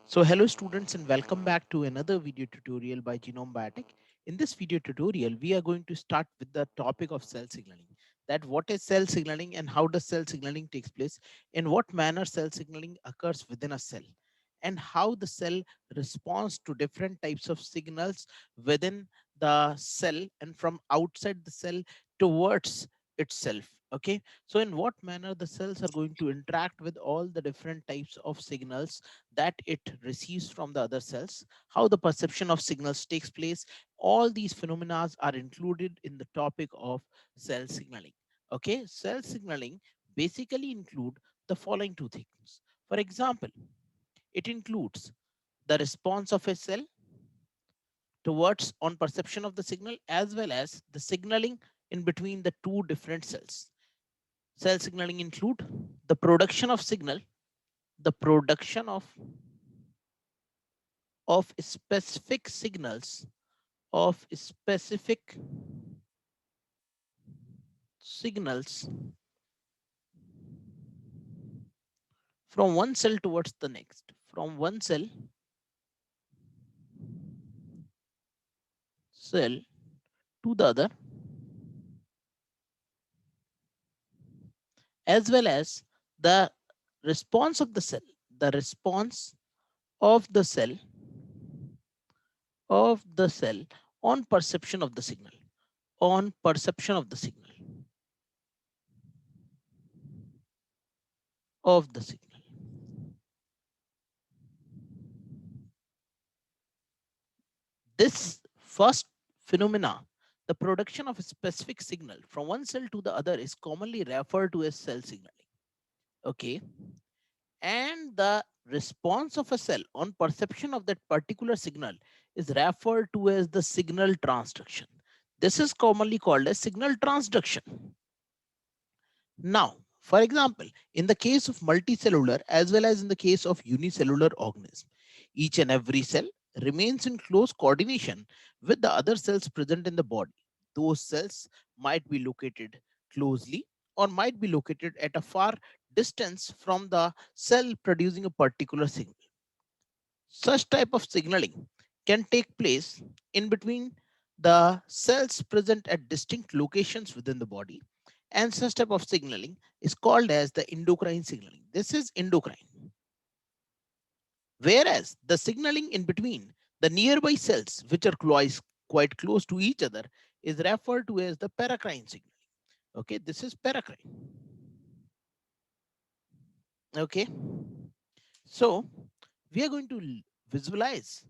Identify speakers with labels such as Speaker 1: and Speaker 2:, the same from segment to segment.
Speaker 1: So hello students and welcome back to another video tutorial by Genome Biotech. In this video tutorial, we are going to start with the topic of cell signaling. That what is cell signaling and how does cell signaling takes place, in what manner cell signaling occurs within a cell, and how the cell responds to different types of signals within the cell and from outside the cell towards itself. Okay, so in what manner the cells are going to interact with all the different types of signals that it receives from the other cells, how the perception of signals takes place. All these phenomena are included in the topic of cell signaling. Okay, cell signaling basically include the following two things. For example, it includes the response of a cell towards on perception of the signal as well as the signaling in between the two different cells. Cell signaling include the production of signal, the production of specific signals of specific signals from one cell towards the next, from one cell to the other, as well as the response of the cell, the response of the cell of the cell on perception of the signal, on perception of the signal of the signal. This first phenomena, the production of a specific signal from one cell to the other, is commonly referred to as cell signaling. Okay, and the response of a cell on perception of that particular signal is referred to as the signal transduction. This is commonly called as signal transduction. Now, for example, in the case of multicellular as well as in the case of unicellular organism, each and every cell remains in close coordination with the other cells present in the body. Those cells might be located closely or might be located at a far distance from the cell producing a particular signal. Such type of signaling can take place in between the cells present at distinct locations within the body, and such type of signaling is called as the endocrine signaling. This is endocrine. Whereas the signaling in between the nearby cells, which are quite close to each other, is referred to as the paracrine signaling. Okay, this is paracrine. Okay, so we are going to visualize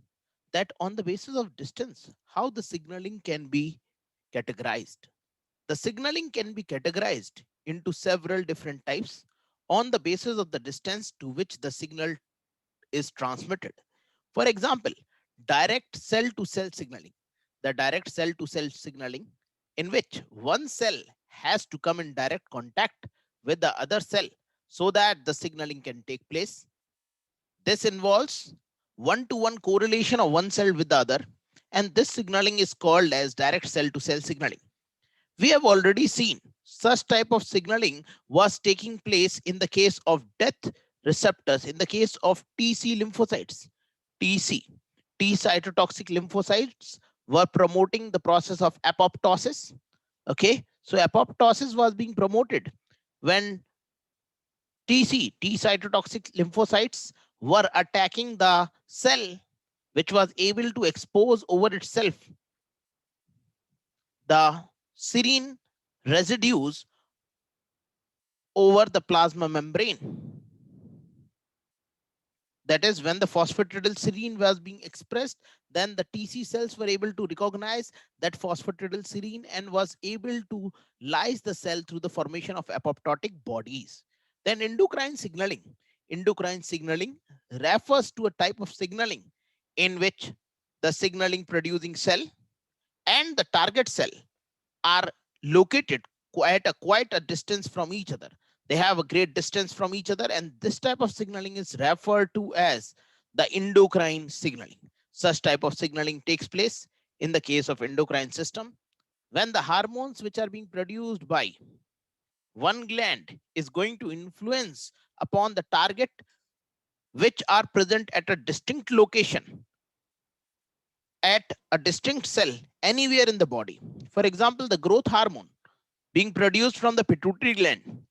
Speaker 1: that on the basis of distance, how the signaling can be categorized. The signaling can be categorized into several different types on the basis of the distance to which the signal is transmitted. For example, direct cell to cell signaling. The direct cell to cell signaling, in which one cell has to come in direct contact with the other cell so that the signaling can take place. This involves one-to-one correlation of one cell with the other, and this signaling is called as direct cell to cell signaling. We have already seen such type of signaling was taking place in the case of death receptors, in the case of TC lymphocytes. TC, T cytotoxic lymphocytes, were promoting the process of apoptosis. Okay, so apoptosis was being promoted when TC, T cytotoxic lymphocytes, were attacking the cell which was able to expose over itself the serine residues over the plasma membrane. That is, when the phosphatidylserine was being expressed, then the TC cells were able to recognize that phosphatidylserine and was able to lyse the cell through the formation of apoptotic bodies. Then endocrine signaling. Endocrine signaling refers to a type of signaling in which the signaling producing cell and the target cell are located quite a distance from each other. They have a great distance from each other, and this type of signaling is referred to as the endocrine signaling. Such type of signaling takes place in the case of endocrine system when the hormones which are being produced by one gland is going to influence upon the target which are present at a distinct location, at a distinct cell anywhere in the body. For example, the growth hormone being produced from the pituitary gland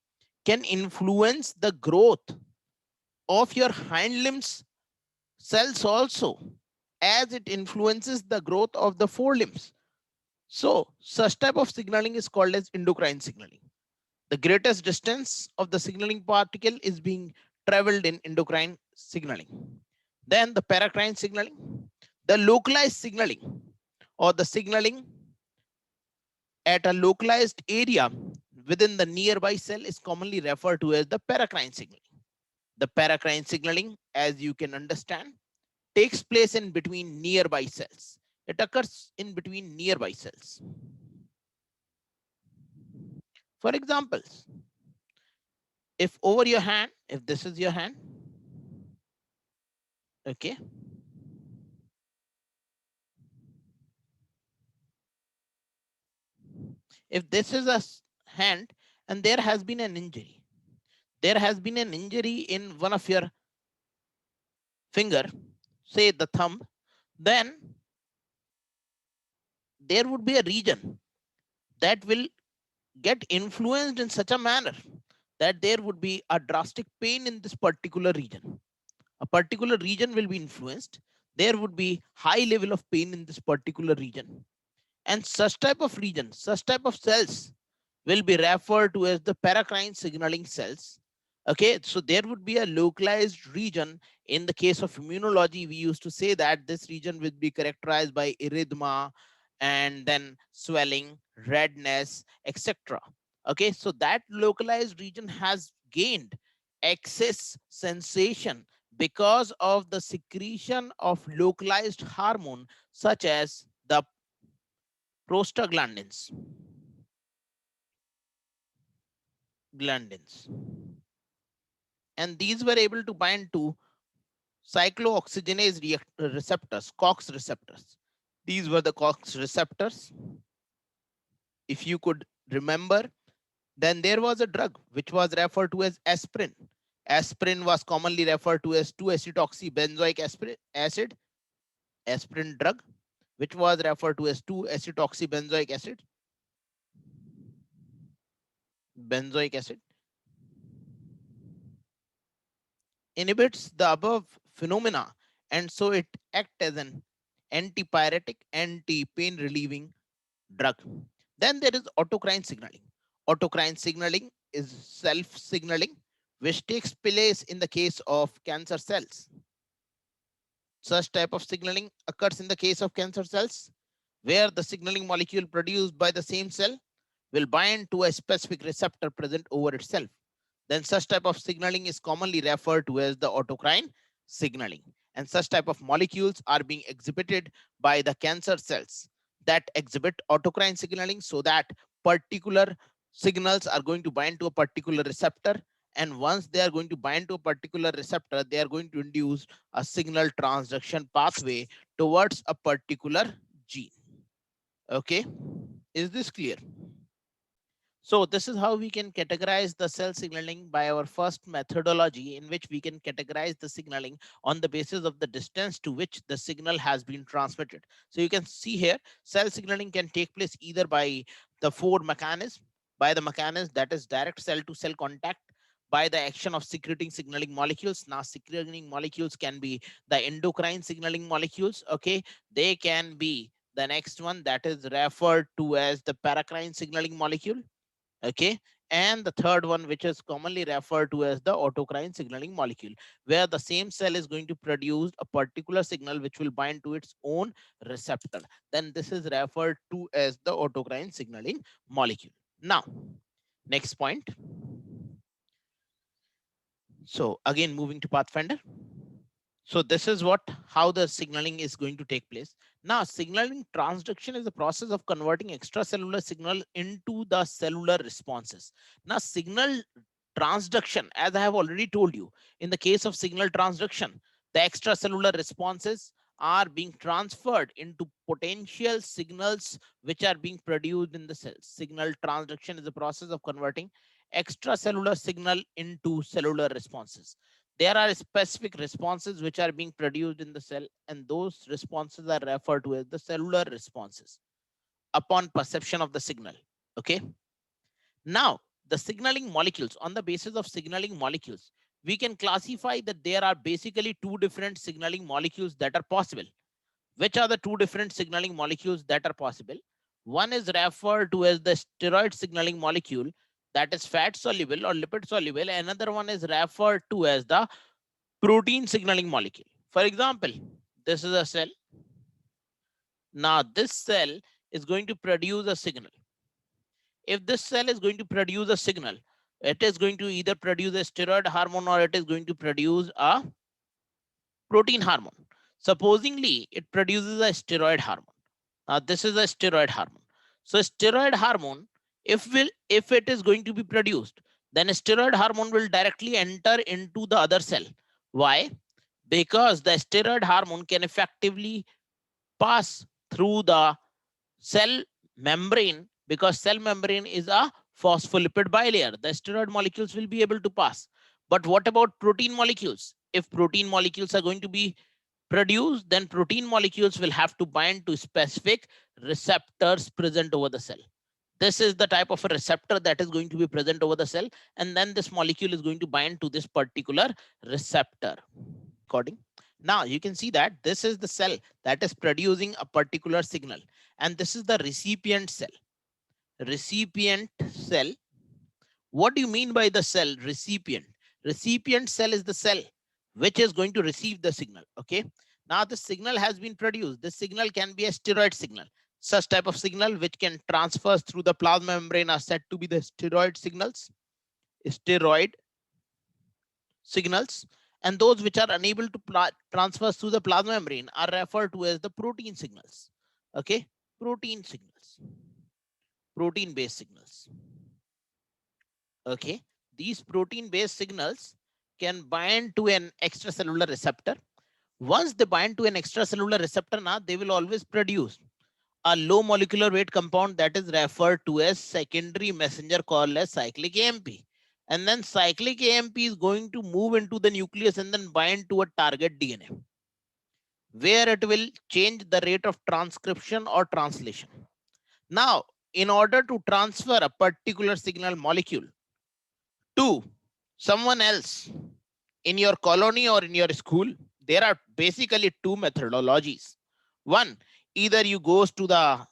Speaker 1: can influence the growth of your hind limbs cells also, as it influences the growth of the forelimbs. So such type of signaling is called as endocrine signaling. The greatest distance of the signaling particle is being traveled in endocrine signaling. Then the paracrine signaling, the localized signaling, or the signaling at a localized area within the nearby cell is commonly referred to as the paracrine signaling. The paracrine signaling, as you can understand, takes place in between nearby cells. It occurs in between nearby cells. For examples, if over your hand, if this is your hand, okay, if this is a hand and there has been an injury, there has been an injury in one of your finger, say the thumb, then there would be a region that will get influenced in such a manner that there would be a drastic pain in this particular region. A particular region will be influenced. There would be high level of pain in this particular region. And such type of region, such type of cells will be referred to as the paracrine signaling cells. Okay, so there would be a localized region. In the case of immunology, we used to say that this region would be characterized by erythema and then swelling, redness, etc. Okay, so that localized region has gained excess sensation because of the secretion of localized hormone such as the prostaglandins. Glandins. And these were able to bind to cyclooxygenase receptors, COX receptors. These were the COX receptors. If you could remember, then there was a drug which was referred to as aspirin. Aspirin was commonly referred to as 2-acetoxybenzoic acid, aspirin drug, which was referred to as 2-acetoxybenzoic acid, benzoic acid, inhibits the above phenomena, and so it acts as an antipyretic, anti-pain relieving drug. Then there is autocrine signaling. Autocrine signaling is self-signaling, which takes place in the case of cancer cells. Such type of signaling occurs in the case of cancer cells, where the signaling molecule produced by the same cell will bind to a specific receptor present over itself. Then such type of signaling is commonly referred to as the autocrine signaling. And such type of molecules are being exhibited by the cancer cells that exhibit autocrine signaling, so that particular signals are going to bind to a particular receptor. And once they are going to bind to a particular receptor, they are going to induce a signal transduction pathway towards a particular gene. Okay, is this clear? So this is how we can categorize the cell signaling by our first methodology, in which we can categorize the signaling on the basis of the distance to which the signal has been transmitted. So you can see here, cell signaling can take place either by the four mechanisms, by the mechanism that is direct cell to cell contact, by the action of secreting signaling molecules. Now secreting molecules can be the endocrine signaling molecules. Okay, they can be the next one that is referred to as the paracrine signaling molecule. Okay, and the third one, which is commonly referred to as the autocrine signaling molecule, where the same cell is going to produce a particular signal which will bind to its own receptor. Then this is referred to as the autocrine signaling molecule. Now next point. So again, moving to Pathfinder. So this is what, how the signaling is going to take place. Now, signaling transduction is the process of converting extracellular signal into the cellular responses. Now, signal transduction, as I have already told you, in the case of signal transduction, the extracellular responses are being transferred into potential signals which are being produced in the cells. Signal transduction is the process of converting extracellular signal into cellular responses. There are specific responses which are being produced in the cell, and those responses are referred to as the cellular responses upon perception of the signal. Okay. Now, the signaling molecules, on the basis of signaling molecules, we can classify that there are basically two different signaling molecules that are possible. Which are the two different signaling molecules that are possible? One is referred to as the steroid signaling molecule, that is fat soluble or lipid soluble. Another one is referred to as the protein signaling molecule. For example, this is a cell. Now, this cell is going to produce a signal. If this cell is going to produce a signal, it is going to either produce a steroid hormone or it is going to produce a protein hormone. Supposingly, it produces a steroid hormone. This is a steroid hormone. So steroid hormone, if it is going to be produced, then a steroid hormone will directly enter into the other cell. Why? Because the steroid hormone can effectively pass through the cell membrane, because cell membrane is a phospholipid bilayer. The steroid molecules will be able to pass. But what about protein molecules? If protein molecules are going to be produced, then protein molecules will have to bind to specific receptors present over the cell. This is the type of a receptor that is going to be present over the cell, and then this molecule is going to bind to this particular receptor. Recording. Now you can see that this is the cell that is producing a particular signal, and this is the recipient cell. Recipient cell. What do you mean by the cell recipient? Recipient cell is the cell which is going to receive the signal. Okay. Now the signal has been produced. This signal can be a steroid signal. Such type of signal which can transfer through the plasma membrane are said to be the steroid signals. Steroid signals. And those which are unable to transfer through the plasma membrane are referred to as the protein signals. Okay. Protein signals. Protein based signals. Okay. These protein based signals can bind to an extracellular receptor. Once they bind to an extracellular receptor, now they will always produce a low molecular weight compound that is referred to as secondary messenger called as cyclic AMP. And then cyclic AMP is going to move into the nucleus and then bind to a target DNA, where it will change the rate of transcription or translation. Now, in order to transfer a particular signal molecule to someone else in your colony or in your school, there are basically two methodologies. One, either you goes to the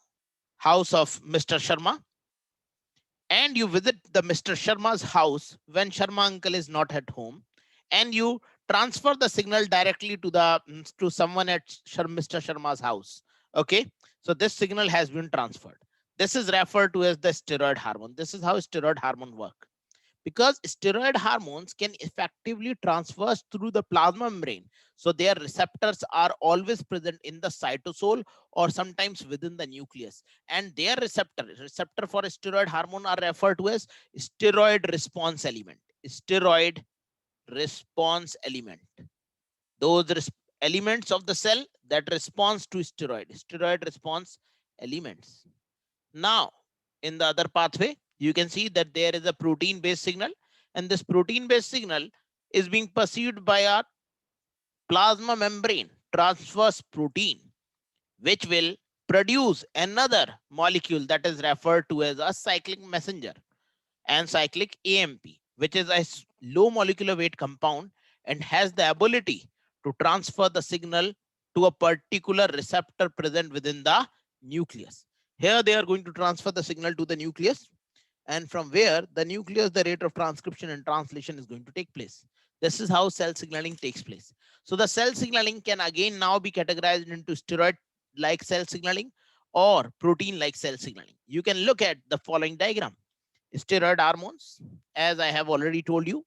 Speaker 1: house of Mr. Sharma and you visit the Mr. Sharma's house when Sharma uncle is not at home, and you transfer the signal directly to the to someone at Mr. Sharma's house. Okay, so this signal has been transferred. This is referred to as the steroid hormone. This is how steroid hormone work, because steroid hormones can effectively transfer through the plasma membrane. So their receptors are always present in the cytosol or sometimes within the nucleus. And their receptor for steroid hormone are referred to as steroid response element. Steroid response element. Those elements of the cell that responds to steroid response elements. Now, in the other pathway, you can see that there is a protein-based signal, and this protein-based signal is being perceived by our plasma membrane transverse protein, which will produce another molecule that is referred to as a cyclic messenger and cyclic AMP, which is a low molecular weight compound and has the ability to transfer the signal to a particular receptor present within the nucleus. Here they are going to transfer the signal to the nucleus, and from where the nucleus, the rate of transcription and translation is going to take place. This is how cell signaling takes place. So the cell signaling can again now be categorized into steroid-like cell signaling or protein-like cell signaling. You can look at the following diagram. Steroid hormones, as I have already told you,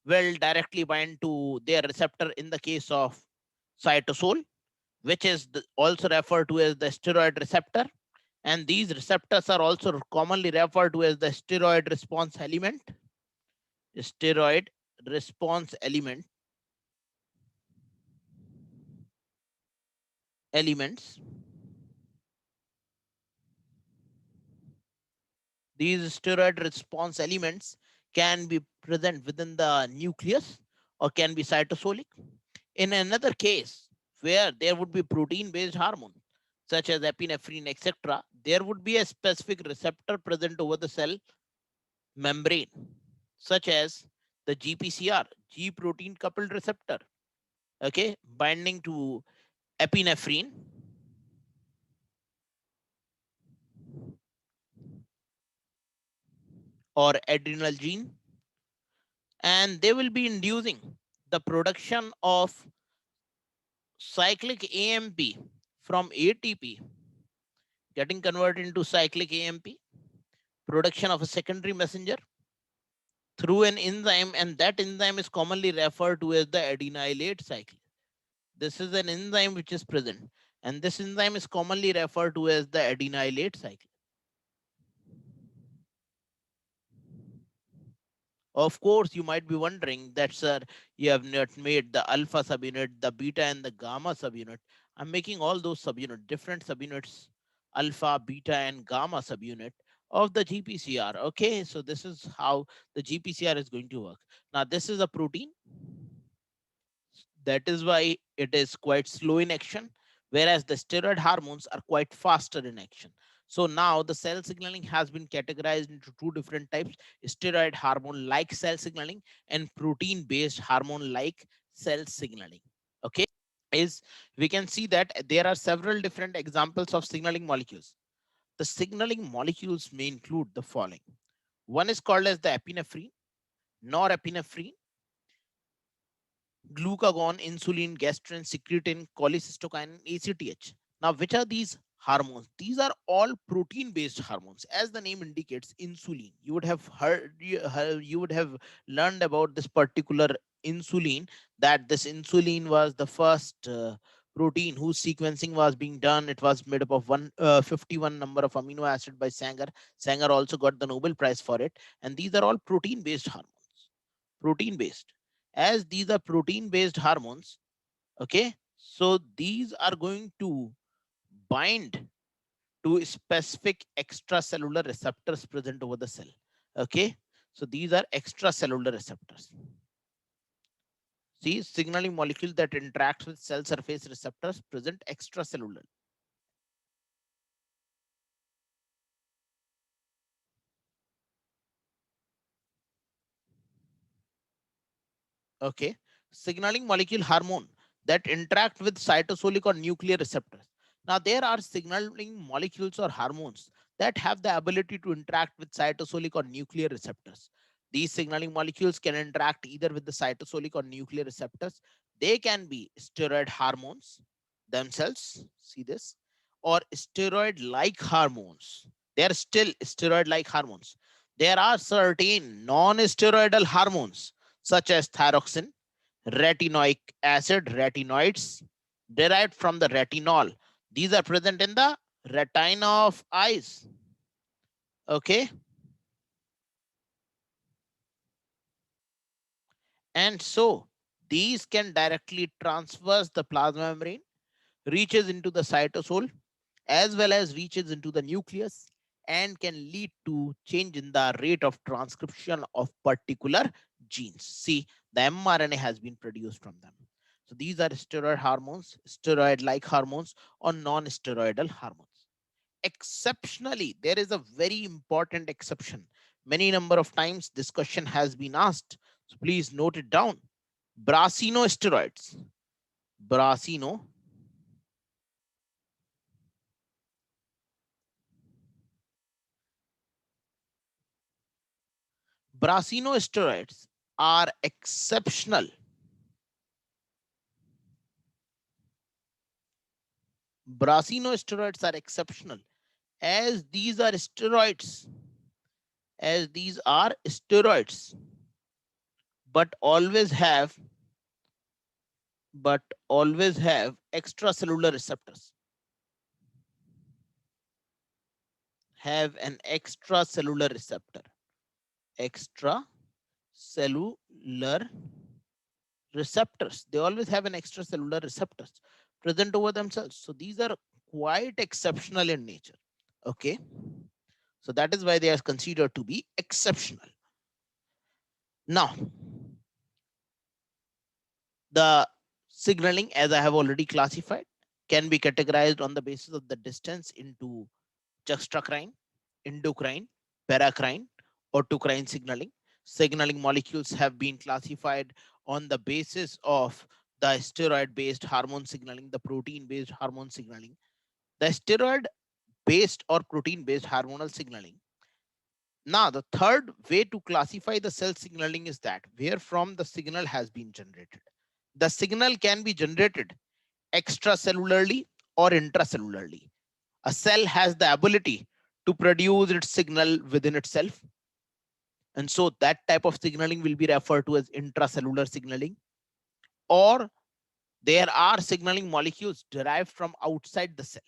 Speaker 1: will directly bind to their receptor in the case of cytosol, which is also referred to as the steroid receptor. And these receptors are also commonly referred to as the steroid response element. Steroid response elements. These steroid response elements can be present within the nucleus or can be cytosolic. In another case, where there would be protein-based hormone, such as epinephrine, etc., there would be a specific receptor present over the cell membrane, such as the GPCR, G protein coupled receptor, okay, binding to epinephrine or adrenal gene, and they will be inducing the production of cyclic AMP from ATP getting converted into cyclic AMP, production of a secondary messenger through an enzyme, and that enzyme is commonly referred to as the adenylate cycle. This is an enzyme which is present, and this enzyme is commonly referred to as the adenylate cycle. Of course, you might be wondering that, sir, you have not made the alpha subunit, the beta, and the gamma subunit. I'm making all those subunit, different subunits, alpha, beta, and gamma subunit of the GPCR. Okay, so this is how the GPCR is going to work. Now, this is a protein. That is why it is quite slow in action, whereas the steroid hormones are quite faster in action. So now the cell signaling has been categorized into two different types: steroid hormone like cell signaling and protein based hormone like cell signaling. Okay, is we can see that there are several different examples of signaling molecules. The signaling molecules may include the following. One is called as the epinephrine, norepinephrine, glucagon, insulin, gastrin, secretin, cholecystokinin, ACTH. Now, which are these hormones? These are all protein-based hormones. As the name indicates, insulin. You would have heard, you would have learned about this particular insulin, that this insulin was the first protein whose sequencing was being done. It was made up of 151 number of amino acid by Sanger. Sanger also got the Nobel Prize for it. And these are all protein-based hormones. Protein-based, as these are protein based hormones. Okay, so these are going to bind to specific extracellular receptors present over the cell. Okay, so these are extracellular receptors. See, signaling molecule that interacts with cell surface receptors present extracellular. Okay, signaling molecule hormone that interact with cytosolic or nuclear receptors. Now, there are signaling molecules or hormones that have the ability to interact with cytosolic or nuclear receptors. These signaling molecules can interact either with the cytosolic or nuclear receptors. They can be steroid hormones themselves, see this, or steroid like hormones. They are still steroid like hormones. There are certain non steroidal hormones such as thyroxine, retinoic acid, retinoids derived from the retinol. These are present in the retina of eyes. Okay. And so these can directly transverse the plasma membrane, reaches into the cytosol, as well as reaches into the nucleus, and can lead to change in the rate of transcription of particular genes. See, the mRNA has been produced from them. So these are steroid hormones, steroid-like hormones, or non-steroidal hormones. Exceptionally, there is a very important exception. Many number of times this question has been asked, so please note it down. Brasinosteroids, brasino brasinosteroids are exceptional. Brasinosteroids are exceptional, as these are steroids, but always have extracellular receptors, have an extracellular receptor, extracellular receptors. They always have an extracellular receptors present over themselves. So these are quite exceptional in nature. Okay. So that is why they are considered to be exceptional. Now, The signaling, as I have already classified, can be categorized on the basis of the distance into juxtacrine, endocrine, paracrine, autocrine signaling. Signaling molecules have been classified on the basis of the steroid-based hormone signaling, the protein-based hormone signaling. The steroid-based or protein-based hormonal signaling. Now, the third way to classify the cell signaling is that where from the signal has been generated. The signal can be generated extracellularly or intracellularly. A cell has the ability to produce its signal within itself. And so that type of signaling will be referred to as intracellular signaling. Or there are signaling molecules derived from outside the cell,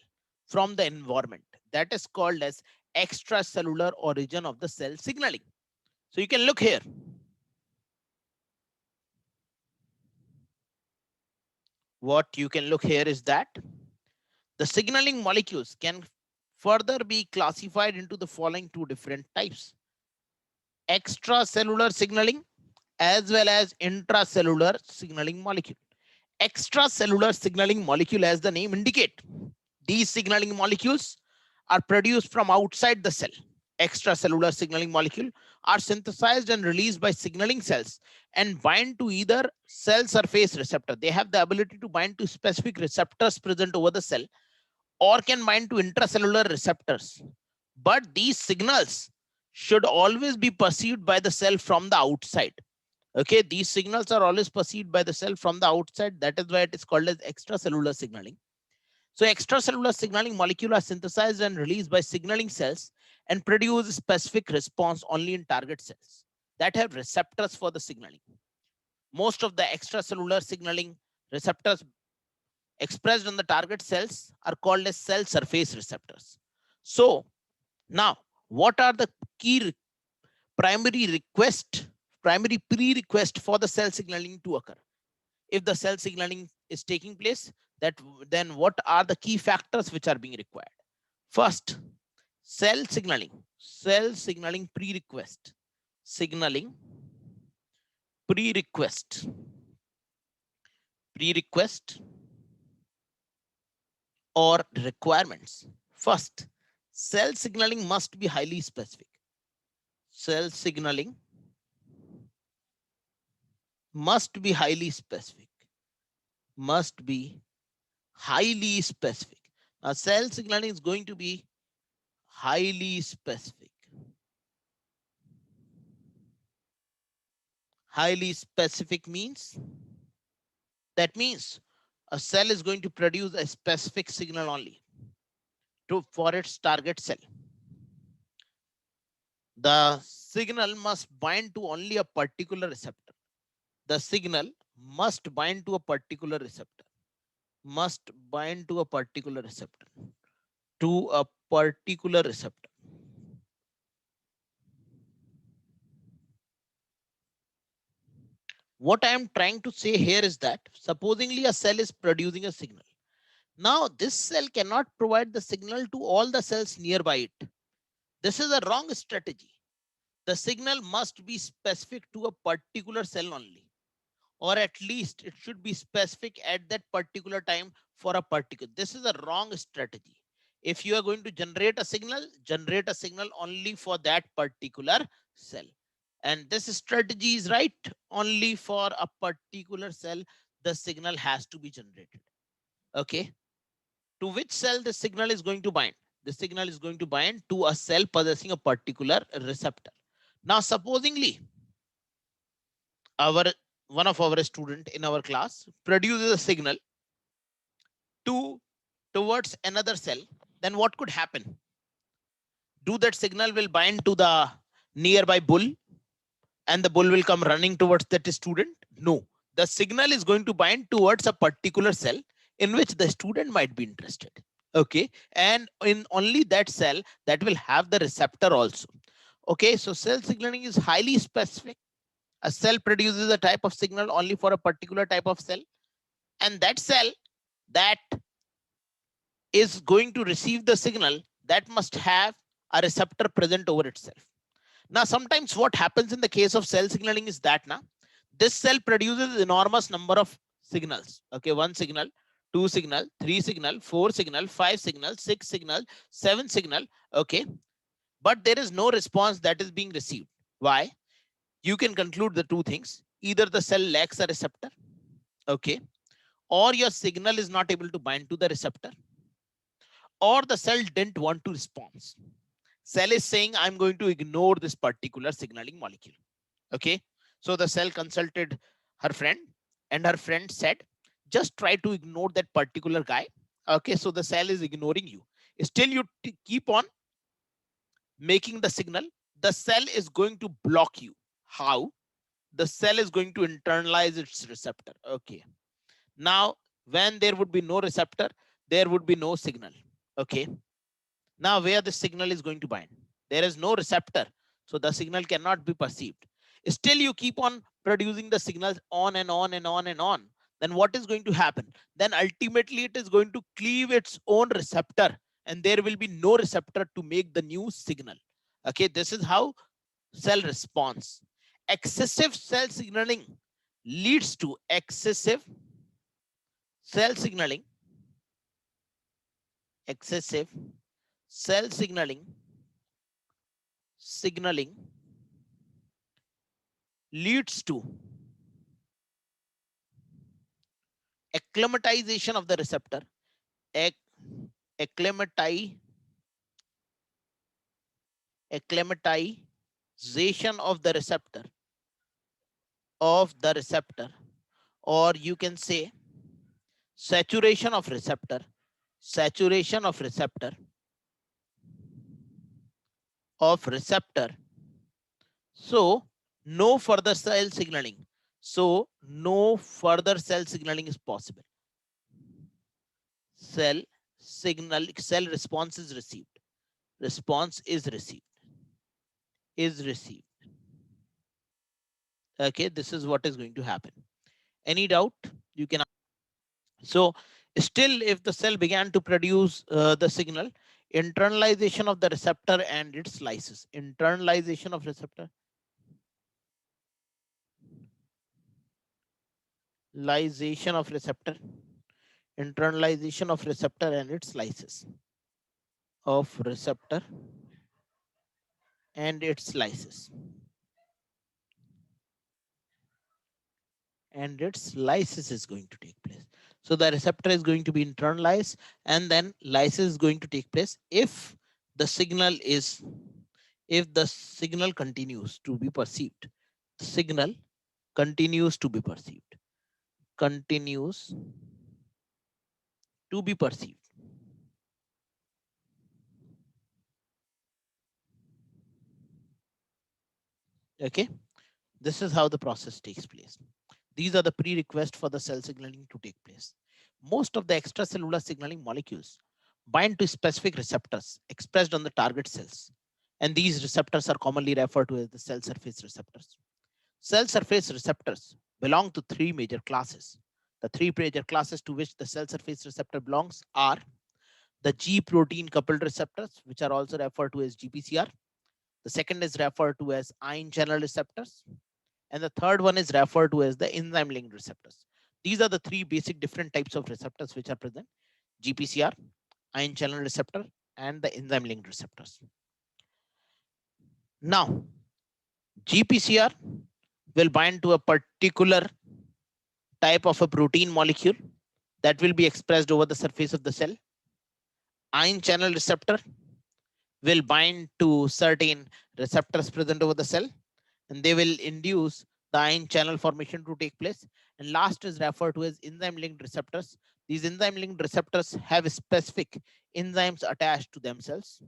Speaker 1: from the environment. That is called as extracellular origin of the cell signaling. So you can look here. What you can look here is that the signaling molecules can further be classified into the following two different types: extracellular signaling as well as intracellular signaling molecule. Extracellular signaling molecule, as the name indicate, these signaling molecules are produced from outside the cell. Extracellular signaling molecule are synthesized and released by signaling cells and bind to either cell surface receptor. They have the ability to bind to specific receptors present over the cell, or can bind to intracellular receptors. But these signals should always be perceived by the cell from the outside. Okay, these signals are always perceived by the cell from the outside. That is why it is called as extracellular signaling. So extracellular signaling molecules are synthesized and released by signaling cells and produce a specific response only in target cells that have receptors for the signaling. Most of the extracellular signaling receptors expressed on the target cells are called as cell surface receptors. So now, what are the key primary prerequisite for the cell signaling to occur? If the cell signaling is taking place, that then what are the key factors which are being required? First, cell signaling prerequisite, signaling prerequisite, or requirements. First, cell signaling must be highly specific. Cell signaling must be highly specific. Must be highly specific. Now, cell signaling is going to be highly specific. Highly specific means, that means a cell is going to produce a specific signal only for its target cell. The signal must bind to only a particular receptor. The signal must bind to a particular receptor. Must bind to a particular receptor. To a particular receptor. What I am trying to say here is that supposingly a cell is producing a signal. Now this cell cannot provide the signal to all the cells nearby it. This is a wrong strategy. The signal must be specific to a particular cell only, or at least it should be specific at that particular time for a particular. This is a wrong strategy. If you are going to generate a signal only for that particular cell. And this strategy is right. Only for a particular cell, the signal has to be generated. Okay. To which cell the signal is going to bind? The signal is going to bind to a cell possessing a particular receptor. Now, supposingly, one of our student in our class produces a signal towards another cell, then what could happen? Do that signal will bind to the nearby bull and the bull will come running towards that student? No, the signal is going to bind towards a particular cell in which the student might be interested. Okay, and in only that cell that will have the receptor also. Okay, so cell signaling is highly specific. A cell produces a type of signal only for a particular type of cell, and that cell that is going to receive the signal that must have a receptor present over itself. Now, sometimes what happens in the case of cell signaling is that this cell produces enormous number of signals. Okay, 1 signal, 2 signal, 3 signal, 4 signal, 5 signal, 6 signal, 7 signal. Okay, but there is no response that is being received. Why? You can conclude the two things. Either the cell lacks a receptor, okay, or your signal is not able to bind to the receptor, or the cell didn't want to respond. Cell is saying, I'm going to ignore this particular signaling molecule. Okay, so the cell consulted her friend, and her friend said, just try to ignore that particular guy. Okay, so the cell is ignoring you. Still, you keep on making the signal. The cell is going to block you. How? The cell is going to internalize its receptor. Okay, now when there would be no receptor, there would be no signal. Okay, now where the signal is going to bind? There is no receptor, so the signal cannot be perceived. Still, you keep on producing the signals on and on and on and on. Then what is going to happen? Then ultimately it is going to cleave its own receptor, and there will be no receptor to make the new signal. Okay, this is how cell response. Excessive cell signaling leads to excessive cell signaling. Excessive cell signaling leads to acclimatization of the receptor, acclimatization of the receptor, or you can say saturation of receptor, saturation of receptor, So no further cell signaling. So no further cell signaling is possible. Cell response is received. Response is received. Is received. Okay, this is what is going to happen. Any doubt? You can. So still, if the cell began to produce the signal, internalization of the receptor and its lysis. Internalization of receptor. Lysation of receptor. Internalization of receptor and its lysis. Of receptor and its lysis. And its lysis is going to take place. So the receptor is going to be internalized, and then lysis is going to take place if the signal continues to be perceived. Signal continues to be perceived. Continues to be perceived. Okay, this is how the process takes place. These are the prerequisites for the cell signaling to take place. Most of the extracellular signaling molecules bind to specific receptors expressed on the target cells, and these receptors are commonly referred to as the cell surface receptors. Cell surface receptors belong to three major classes. The three major classes to which the cell surface receptor belongs are the G protein coupled receptors, which are also referred to as GPCR. The second is referred to as ion channel receptors, and the third one is referred to as the enzyme linked receptors. These are the three basic different types of receptors which are present: GPCR, ion channel receptor, and the enzyme linked receptors. Now, GPCR will bind to a particular type of a protein molecule that will be expressed over the surface of the cell. Ion channel receptor will bind to certain receptors present over the cell, and they will induce the ion channel formation to take place. And last is referred to as enzyme linked receptors. These enzyme linked receptors have specific enzymes attached to themselves.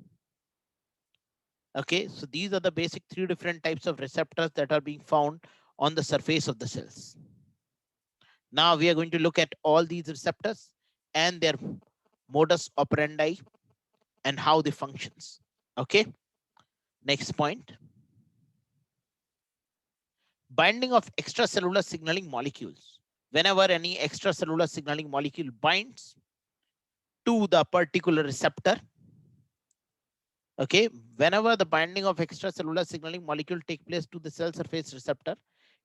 Speaker 1: Okay, so these are the basic three different types of receptors that are being found on the surface of the cells. Now we are going to look at all these receptors and their modus operandi and how they functions. Okay, next point. Binding of extracellular signaling molecules. Whenever any extracellular signaling molecule binds to the particular receptor, okay, whenever the binding of extracellular signaling molecule take place to the cell surface receptor,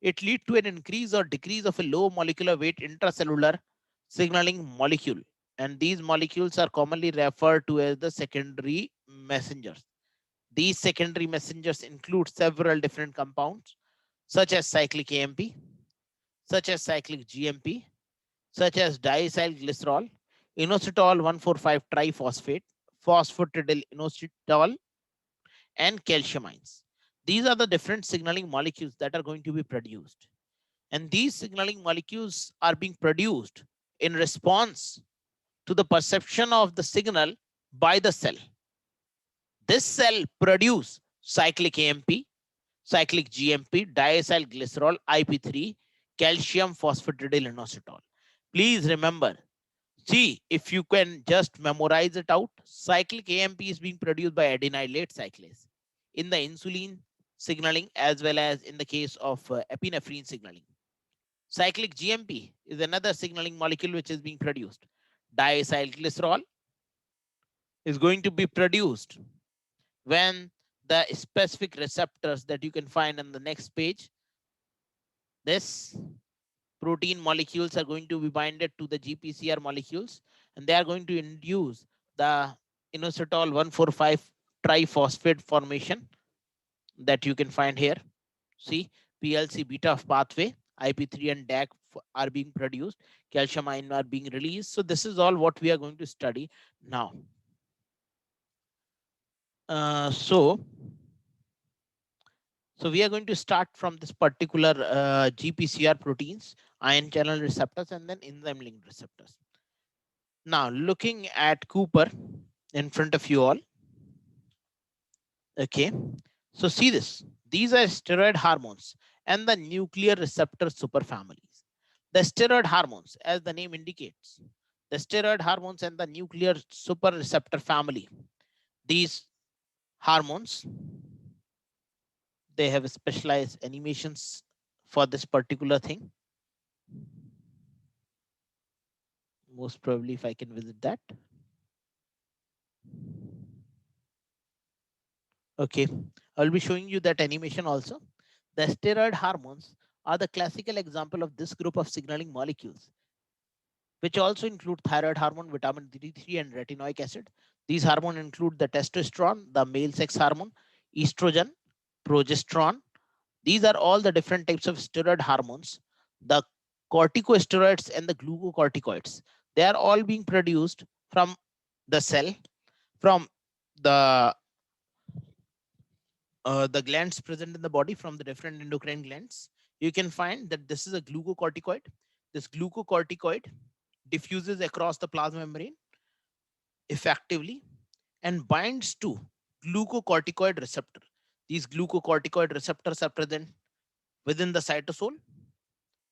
Speaker 1: It leads to an increase or decrease of a low molecular weight intracellular signaling molecule. And these molecules are commonly referred to as the secondary messengers. These secondary messengers include several different compounds, such as cyclic AMP, such as cyclic GMP, such as diacylglycerol, inositol 145 triphosphate, phosphatidyl inositol, and calciamines. These are the different signaling molecules that are going to be produced. And these signaling molecules are being produced in response to the perception of the signal by the cell. This cell produce cyclic AMP, cyclic GMP, diacylglycerol, IP3, calcium phosphatidyl inositol. Please remember, see if you can just memorize it out. Cyclic AMP is being produced by adenylate cyclase in the insulin signaling as well as in the case of epinephrine signaling. Cyclic GMP is another signaling molecule which is being produced. Diacylglycerol is going to be produced when the specific receptors that you can find on the next page, this protein molecules are going to be binded to the GPCR molecules, and they are going to induce the inositol 145 triphosphate formation that you can find here. See, PLC beta pathway, IP3 and DAC are being produced, calcium ion are being released. So this is all what we are going to study now. So we are going to start from this particular GPCR proteins, ion channel receptors, and then enzyme linked receptors. Now, looking at Cooper in front of you all. Okay, so see this. These are steroid hormones and the nuclear receptor superfamilies. The steroid hormones, as the name indicates, the steroid hormones and the nuclear super receptor family. These hormones, they have specialized animations for this particular thing. Most probably, if I can visit that. Okay, I'll be showing you that animation also. The steroid hormones are the classical example of this group of signaling molecules, which also include thyroid hormone, vitamin D3, and retinoic acid. These hormones include the testosterone, the male sex hormone, estrogen, progesterone. These are all the different types of steroid hormones. The corticosteroids and the glucocorticoids, they are all being produced from the cell, from the glands present in the body, from the different endocrine glands. You can find that this is a glucocorticoid. This glucocorticoid diffuses across the plasma membrane effectively and binds to glucocorticoid receptor. These glucocorticoid receptors are present within the cytosol.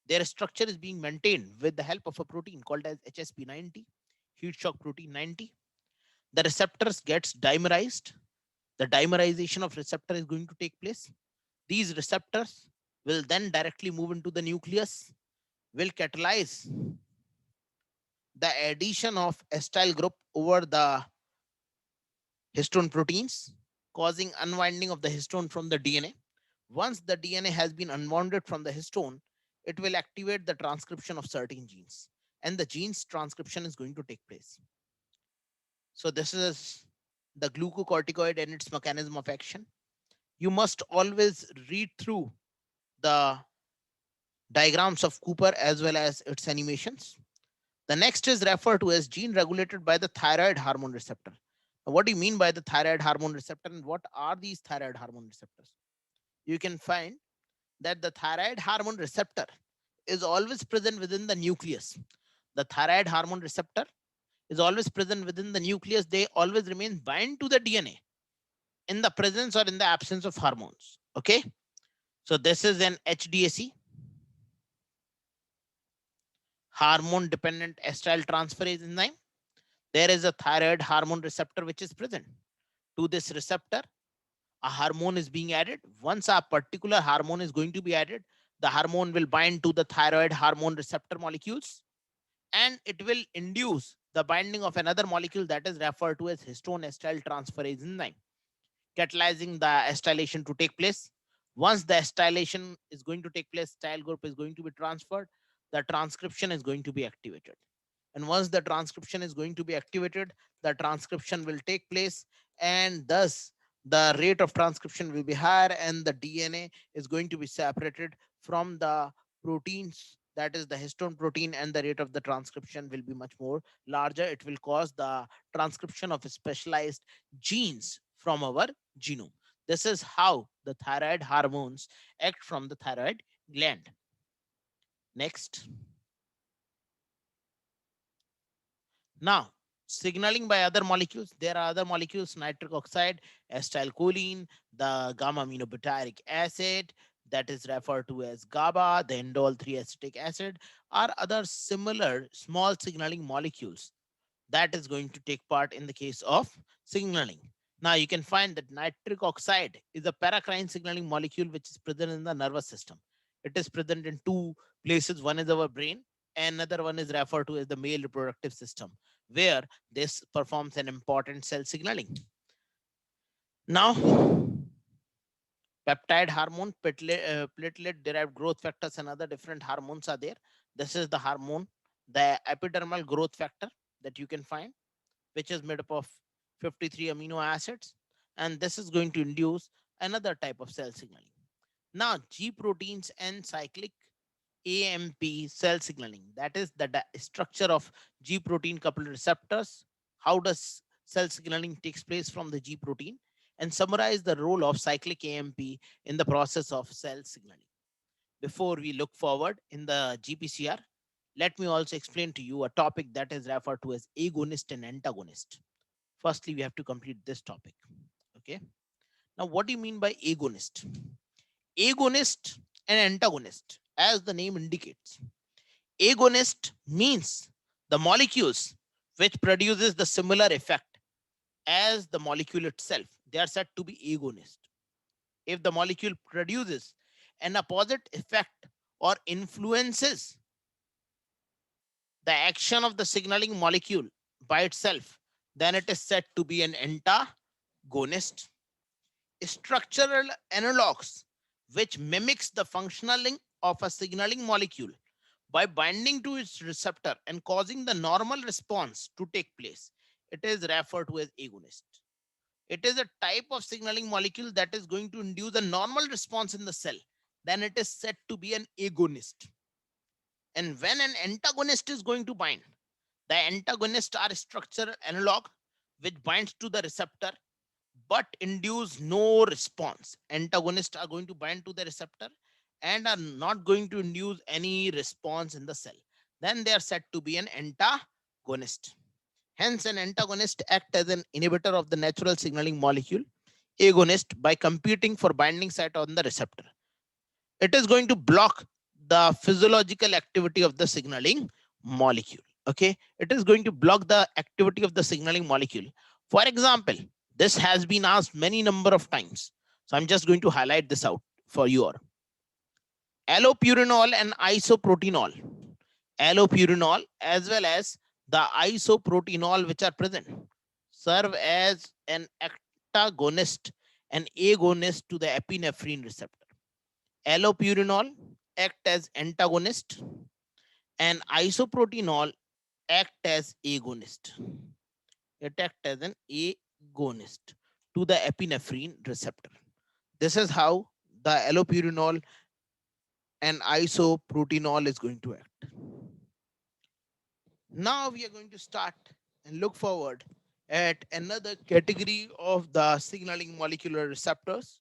Speaker 1: Their structure is being maintained with the help of a protein called as HSP90, heat shock protein 90. The receptors gets dimerized. The dimerization of receptor is going to take place. These receptors will then directly move into the nucleus, will catalyze the addition of acyl group over the histone proteins, causing unwinding of the histone from the DNA. Once the DNA has been unwounded from the histone, it will activate the transcription of certain genes, and the genes transcription is going to take place. So this is the glucocorticoid and its mechanism of action. You must always read through the diagrams of Cooper as well as its animations. The next is referred to as gene regulated by the thyroid hormone receptor. Now, what do you mean by the thyroid hormone receptor, and what are these thyroid hormone receptors? You can find that the thyroid hormone receptor is always present within the nucleus. The thyroid hormone receptor is always present within the nucleus. They always remain bind to the DNA in the presence or in the absence of hormones. Okay, so this is an HDAC, hormone dependent acetyltransferase enzyme. There is a thyroid hormone receptor which is present. To this receptor, a hormone is being added. Once a particular hormone is going to be added, the hormone will bind to the thyroid hormone receptor molecules, and it will induce the binding of another molecule that is referred to as histone acetyltransferase enzyme, catalyzing the acetylation to take place. Once the acetylation is going to take place, acyl group is going to be transferred, the transcription is going to be activated. And once the transcription is going to be activated, the transcription will take place, and thus the rate of transcription will be higher, and the DNA is going to be separated from the proteins, that is the histone protein, and the rate of the transcription will be much more larger. It will cause the transcription of specialized genes from our genome. This is how the thyroid hormones act from the thyroid gland. Next. Now, signaling by other molecules. There are other molecules: nitric oxide, acetylcholine, the gamma aminobutyric acid, that is referred to as GABA, the indole 3-acetic acid, are other similar small signaling molecules that is going to take part in the case of signaling. Now, you can find that nitric oxide is a paracrine signaling molecule which is present in the nervous system. It is present in two places. One is our brain, and another one is referred to as the male reproductive system, where this performs an important cell signaling. Now, peptide hormone, platelet derived growth factors, and other different hormones are there. This is the hormone, the epidermal growth factor, that you can find, which is made up of 53 amino acids, and this is going to induce another type of cell signaling. Now, G proteins and cyclic AMP cell signaling, that is the structure of G protein coupled receptors. How does cell signaling takes place from the G protein, and summarize the role of cyclic AMP in the process of cell signaling. Before we look forward in the GPCR, let me also explain to you a topic that is referred to as agonist and antagonist. Firstly, we have to complete this topic. Okay. Now, what do you mean by agonist? Agonist and antagonist, as the name indicates. Agonist means the molecules which produces the similar effect as the molecule itself. They are said to be agonist. If the molecule produces an opposite effect or influences the action of the signaling molecule by itself, then it is said to be an antagonist. Structural analogs which mimics the functioning of a signaling molecule by binding to its receptor and causing the normal response to take place, it is referred to as agonist. It is a type of signaling molecule that is going to induce a normal response in the cell, then it is said to be an agonist. And when an antagonist is going to bind, the antagonists are structural analog which binds to the receptor but induce no response. Antagonists are going to bind to the receptor and are not going to induce any response in the cell. Then they are said to be an antagonist. Hence, an antagonist acts as an inhibitor of the natural signaling molecule, agonist, by competing for binding site on the receptor. It is going to block the physiological activity of the signaling molecule. Okay, it is going to block the activity of the signaling molecule. For example, this has been asked many number of times, so I'm just going to highlight this out for you all. Allopurinol and isoproterenol, allopurinol as well as the isoproterenol which are present, serve as an antagonist and agonist to the epinephrine receptor. Allopurinol act as antagonist and isoproterenol act as agonist. It acts as an agonist to the epinephrine receptor. This is how the allopurinol and isoproterenol is going to act. Now we are going to start and look forward at another category of the signaling molecular receptors.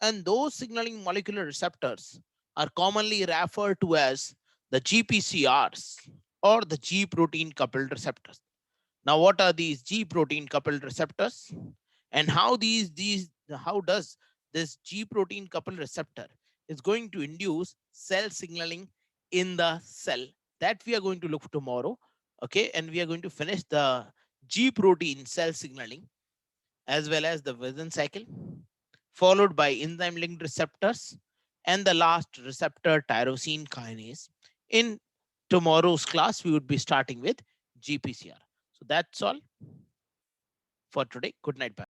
Speaker 1: And those signaling molecular receptors are commonly referred to as the GPCRs, or the G protein coupled receptors. Now, what are these G protein coupled receptors, and how how does this G protein coupled receptor is going to induce cell signaling in the cell? That we are going to look tomorrow. Okay, and we are going to finish the G protein cell signaling as well as the Wilson cycle, followed by enzyme linked receptors, and the last receptor tyrosine kinase. In tomorrow's class, we would be starting with GPCR. So that's all for today. Good night. Bye.